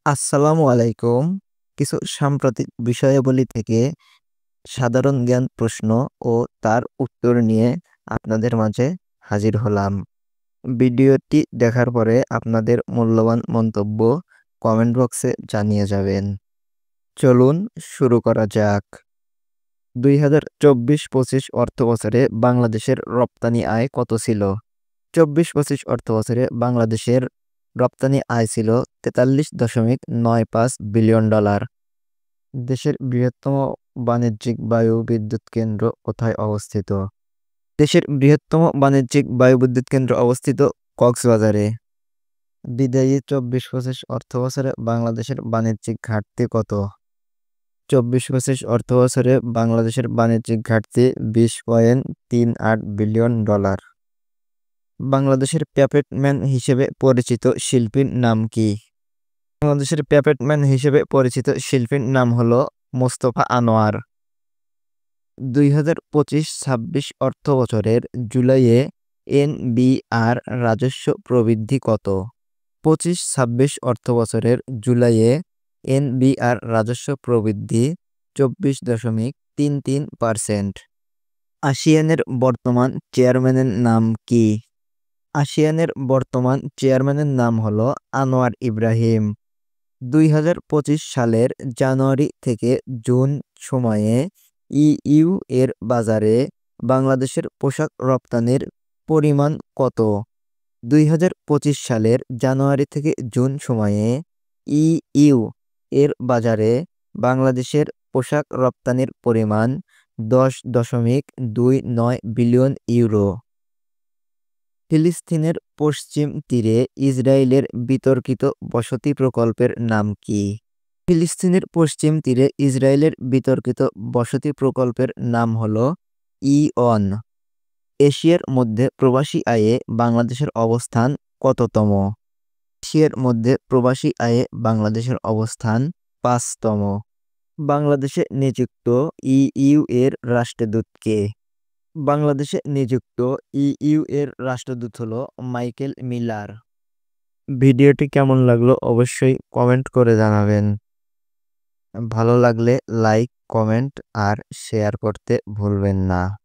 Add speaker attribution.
Speaker 1: আসসালামু আলাইকুম। কিছু সাম্প্রতিক বিষয়াবলী থেকে সাধারণ জ্ঞান প্রশ্ন ও তার উত্তর নিয়ে আপনাদের মাঝে হাজির হলাম। ভিডিওটি দেখার পরে আপনাদের মূল্যবান মন্তব্য কমেন্ট বক্সে জানিয়ে যাবেন। চলুন শুরু করা যাক। ২০২৪-২৫ অর্থবছরে বাংলাদেশের রপ্তানি আয় কত ছিল? ২৪-২৫ অর্থবছরে বাংলাদেশের রপ্তানি আয় ছিল $৪৩.৯৫ বিলিয়ন। দেশের বৃহত্তম বাণিজ্যিক বায়ু বিদ্যুৎ কেন্দ্র কোথায় অবস্থিত? দেশের বৃহত্তম বাণিজ্যিক বায়ু বিদ্যুৎ কেন্দ্র অবস্থিত কক্সবাজারে। বিদায়ী ২৪-২৫ অর্থবছরে বাংলাদেশের বাণিজ্যিক ঘাটতি কত? ২৪-২৫ অর্থবছরে বাংলাদেশের বাণিজ্যিক ঘাটতি $20.38 বিলিয়ন। বাংলাদেশের প্যাপেট ম্যান হিসেবে পরিচিত শিল্পীর নাম কি? বাংলাদেশের প্যাপেট ম্যান হিসেবে পরিচিত শিল্পীর নাম হল মোস্তফা আনোয়ার। ২০২৫-২৬ অর্থবছরের জুলাইয়ে এনবিআর রাজস্ব প্রবৃদ্ধি কত? ২৫-২৬ অর্থবছরের জুলাইয়ে এনবিআর রাজস্ব প্রবৃদ্ধি ২৪.33%। আসিয়ানের বর্তমান চেয়ারম্যানের নাম কি? আসিয়ানের বর্তমান চেয়ারম্যানের নাম হল আনোয়ার ইব্রাহিম। ২০২৫ সালের জানুয়ারি থেকে জুন সময়ে ইইউ এর বাজারে বাংলাদেশের পোশাক রপ্তানির পরিমাণ কত? ২০২৫ সালের জানুয়ারি থেকে জুন সময়ে ইইউ এর বাজারে বাংলাদেশের পোশাক রপ্তানির পরিমাণ ১০.২৯ বিলিয়ন ইউরো। ফিলিস্তিনের পশ্চিম তীরে ইসরায়েলের বিতর্কিত বসতি প্রকল্পের নাম কি? ফিলিস্তিনের পশ্চিম তীরে ইসরায়েলের বিতর্কিত বসতি প্রকল্পের নাম হল ইয়ন। এশিয়ার মধ্যে প্রবাসী আয়ে বাংলাদেশের অবস্থান কততম? এশিয়ার মধ্যে প্রবাসী আয়ে বাংলাদেশের অবস্থান ৫তম। বাংলাদেশে নিযুক্ত ইইউ এর রাষ্ট্রদূত কে? বাংলাদেশে নিযুক্ত ইইউ এর রাষ্ট্রদূত হল মাইকেল মিলার। ভিডিওটি কেমন লাগলো অবশ্যই কমেন্ট করে জানাবেন। ভালো লাগলে লাইক, কমেন্ট আর শেয়ার করতে ভুলবেন না।